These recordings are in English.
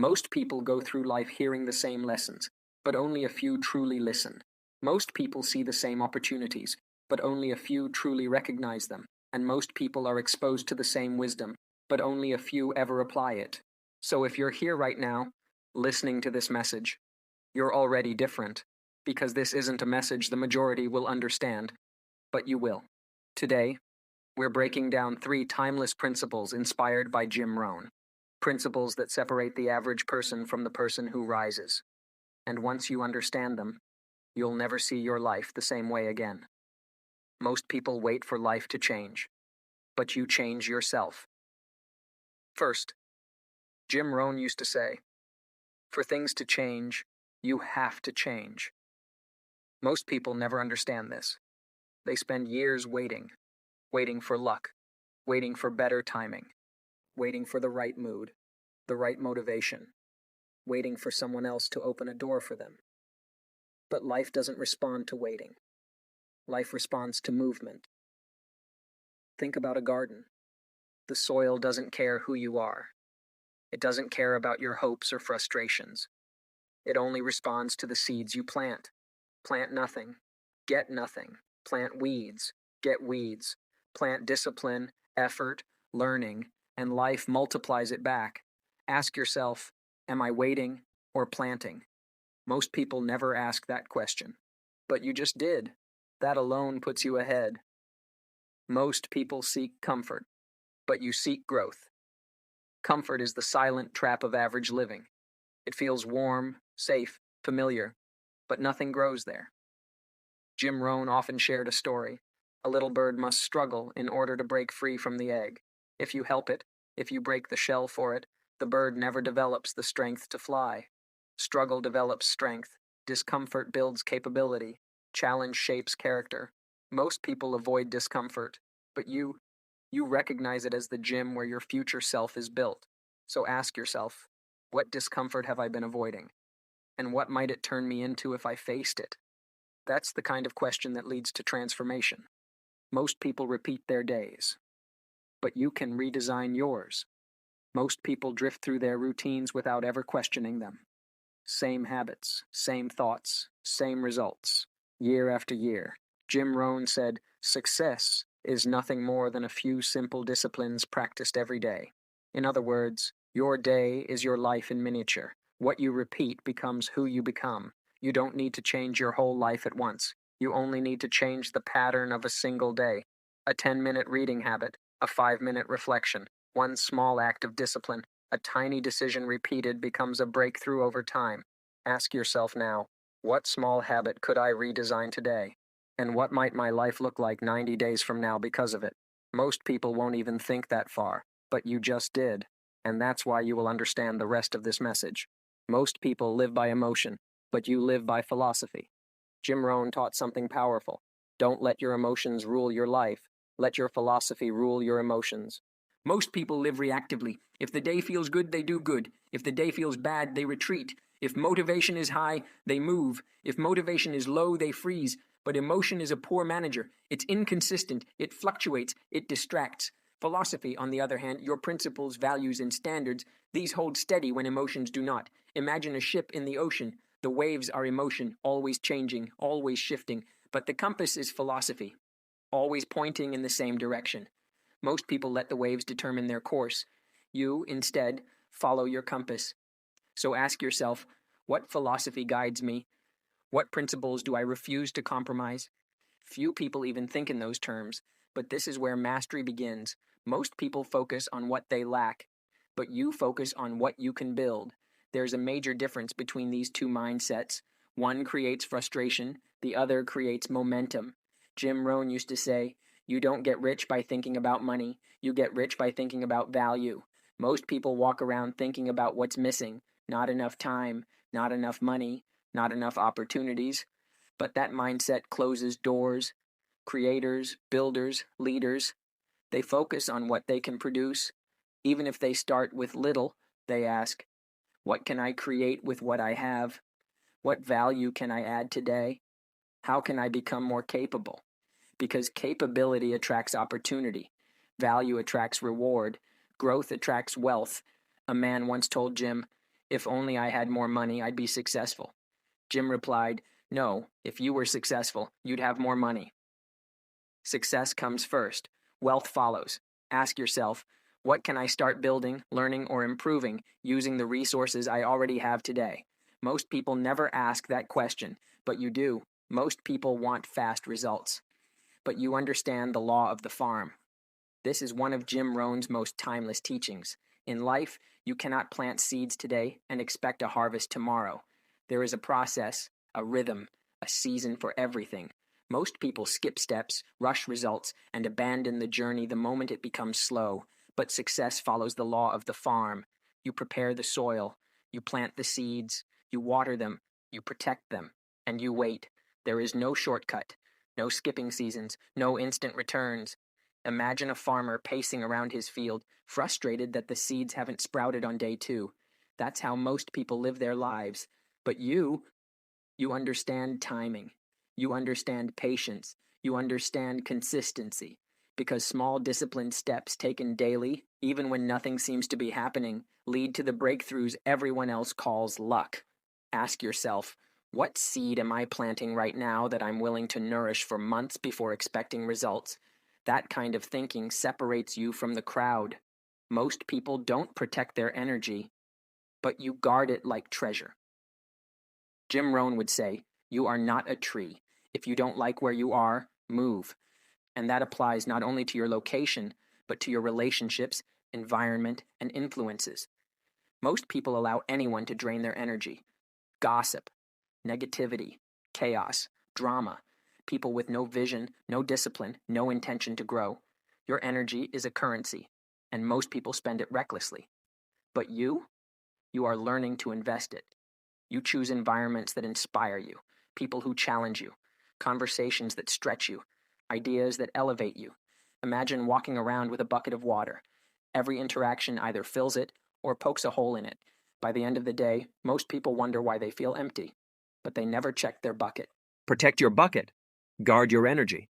Most people go through life hearing the same lessons, but only a few truly listen. Most people see the same opportunities, but only a few truly recognize them. And most people are exposed to the same wisdom, but only a few ever apply it. So if you're here right now, listening to this message, you're already different, because this isn't a message the majority will understand, but you will. Today, we're breaking down 3 timeless principles inspired by Jim Rohn. Principles that separate the average person from the person who rises. And once you understand them, you'll never see your life the same way again. Most people wait for life to change, but you change yourself. First, Jim Rohn used to say, for things to change, you have to change. Most people never understand this. They spend years waiting for luck, waiting for better timing, waiting for the right mood, the right motivation, waiting for someone else to open a door for them. But life doesn't respond to waiting. Life responds to movement. Think about a garden. The soil doesn't care who you are. It doesn't care about your hopes or frustrations. It only responds to the seeds you plant. Plant nothing, get nothing. Plant weeds, get weeds. Plant discipline, effort, learning, and life multiplies it back. Ask yourself, am I waiting or planting? Most people never ask that question, but you just did. That alone puts you ahead. Most people seek comfort, but you seek growth. Comfort is the silent trap of average living. It feels warm, safe, familiar, but nothing grows there. Jim Rohn often shared a story. A little bird must struggle in order to break free from the egg. If you help it, if you break the shell for it, the bird never develops the strength to fly. Struggle develops strength. Discomfort builds capability. Challenge shapes character. Most people avoid discomfort, but you recognize it as the gym where your future self is built. So ask yourself, what discomfort have I been avoiding? And what might it turn me into if I faced it? That's the kind of question that leads to transformation. Most people repeat their days, but you can redesign yours. Most people drift through their routines without ever questioning them. Same habits, same thoughts, same results, year after year. Jim Rohn said, success is nothing more than a few simple disciplines practiced every day. In other words, your day is your life in miniature. What you repeat becomes who you become. You don't need to change your whole life at once. You only need to change the pattern of a single day. A 10-minute reading habit, a 5-minute reflection, one small act of discipline, a tiny decision repeated becomes a breakthrough over time. Ask yourself now, what small habit could I redesign today? And what might my life look like 90 days from now because of it? Most people won't even think that far, but you just did. And that's why you will understand the rest of this message. Most people live by emotion, but you live by philosophy. Jim Rohn taught something powerful. Don't let your emotions rule your life. Let your philosophy rule your emotions. Most people live reactively. If the day feels good, they do good. If the day feels bad, they retreat. If motivation is high, they move. If motivation is low, they freeze. But emotion is a poor manager. It's inconsistent. It fluctuates. It distracts. Philosophy, on the other hand, your principles, values, and standards, these hold steady when emotions do not. Imagine a ship in the ocean. The waves are emotion, always changing, always shifting. But the compass is philosophy, always pointing in the same direction. Most people let the waves determine their course. You, instead, follow your compass. So ask yourself, what philosophy guides me? What principles do I refuse to compromise? Few people even think in those terms, but this is where mastery begins. Most people focus on what they lack, but you focus on what you can build. There's a major difference between these two mindsets. One creates frustration, the other creates momentum. Jim Rohn used to say, you don't get rich by thinking about money, you get rich by thinking about value. Most people walk around thinking about what's missing, not enough time, not enough money, not enough opportunities. But that mindset closes doors. Creators, builders, leaders, they focus on what they can produce. Even if they start with little, they ask, what can I create with what I have? What value can I add today? How can I become more capable? Because capability attracts opportunity. Value attracts reward. Growth attracts wealth. A man once told Jim, If only I had more money, I'd be successful. Jim replied, no, if you were successful, you'd have more money. Success comes first. Wealth follows. Ask yourself, what can I start building, learning, or improving using the resources I already have today? Most people never ask that question, but you do. Most people want fast results. But you understand the law of the farm. This is one of Jim Rohn's most timeless teachings. In life, you cannot plant seeds today and expect a harvest tomorrow. There is a process, a rhythm, a season for everything. Most people skip steps, rush results, and abandon the journey the moment it becomes slow. But success follows the law of the farm. You prepare the soil, you plant the seeds, you water them, you protect them, and you wait. There is no shortcut, no skipping seasons, no instant returns. Imagine a farmer pacing around his field, frustrated that the seeds haven't sprouted on day 2. That's how most people live their lives. But you understand timing. You understand patience. You understand consistency. Because small disciplined steps taken daily, even when nothing seems to be happening, lead to the breakthroughs everyone else calls luck. Ask yourself, what seed am I planting right now that I'm willing to nourish for months before expecting results? That kind of thinking separates you from the crowd. Most people don't protect their energy, but you guard it like treasure. Jim Rohn would say, you are not a tree. If you don't like where you are, move. And that applies not only to your location, but to your relationships, environment, and influences. Most people allow anyone to drain their energy. Gossip, negativity, chaos, drama, people with no vision, no discipline, no intention to grow. Your energy is a currency, and most people spend it recklessly. But you are learning to invest it. You choose environments that inspire you, people who challenge you, conversations that stretch you, ideas that elevate you. Imagine walking around with a bucket of water. Every interaction either fills it or pokes a hole in it. By the end of the day, most people wonder why they feel empty, but they never check their bucket. Protect your bucket. Guard your energy.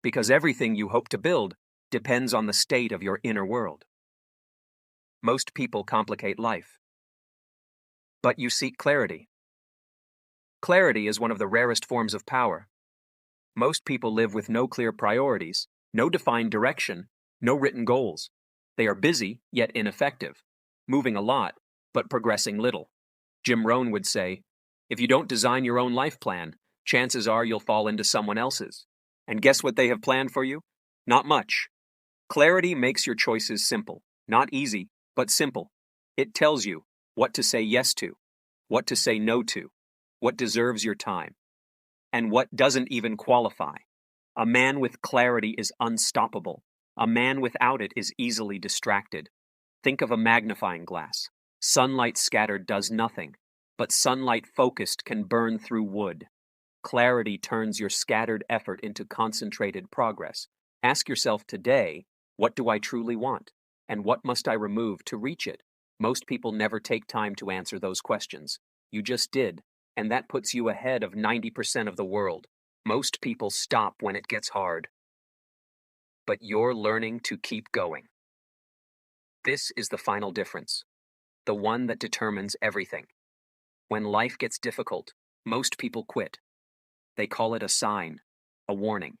Because everything you hope to build depends on the state of your inner world. Most people complicate life. But you seek clarity. Clarity is one of the rarest forms of power. Most people live with no clear priorities, no defined direction, no written goals. They are busy, yet ineffective, moving a lot, but progressing little. Jim Rohn would say, if you don't design your own life plan, chances are you'll fall into someone else's. And guess what they have planned for you? Not much. Clarity makes your choices simple. Not easy, but simple. It tells you what to say yes to, what to say no to, what deserves your time, and what doesn't even qualify. A man with clarity is unstoppable. A man without it is easily distracted. Think of a magnifying glass. Sunlight scattered does nothing, but sunlight focused can burn through wood. Clarity turns your scattered effort into concentrated progress. Ask yourself today, what do I truly want? And what must I remove to reach it? Most people never take time to answer those questions. You just did, and that puts you ahead of 90% of the world. Most people stop when it gets hard. But you're learning to keep going. This is the final difference, the one that determines everything. When life gets difficult, most people quit. They call it a sign, a warning,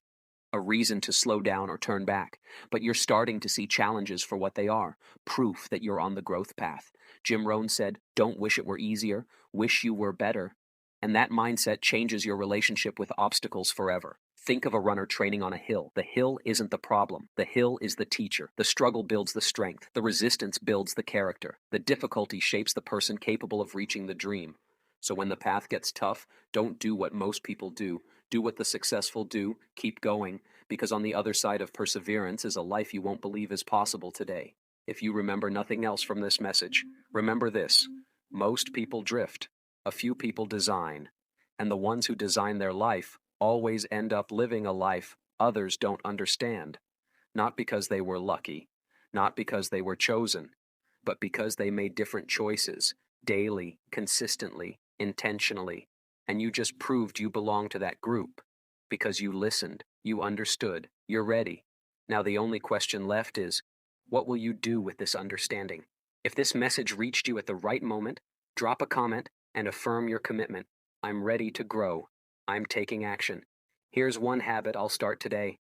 a reason to slow down or turn back. But you're starting to see challenges for what they are, proof that you're on the growth path. Jim Rohn said, don't wish it were easier, wish you were better. And that mindset changes your relationship with obstacles forever. Think of a runner training on a hill. The hill isn't the problem. The hill is the teacher. The struggle builds the strength. The resistance builds the character. The difficulty shapes the person capable of reaching the dream. So when the path gets tough, don't do what most people do. Do what the successful do. Keep going, because on the other side of perseverance is a life you won't believe is possible today. If you remember nothing else from this message, remember this. Most people drift. A few people design. And the ones who design their life always end up living a life others don't understand. Not because they were lucky, not because they were chosen, but because they made different choices, daily, consistently, intentionally, and you just proved you belong to that group, because you listened, you understood, you're ready. Now the only question left is, what will you do with this understanding? If this message reached you at the right moment, Drop a comment and affirm your commitment. I'm ready to grow. I'm taking action. Here's one habit I'll start today.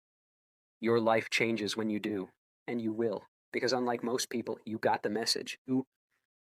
Your life changes when you do, and you will. Because unlike most people, you got the message. You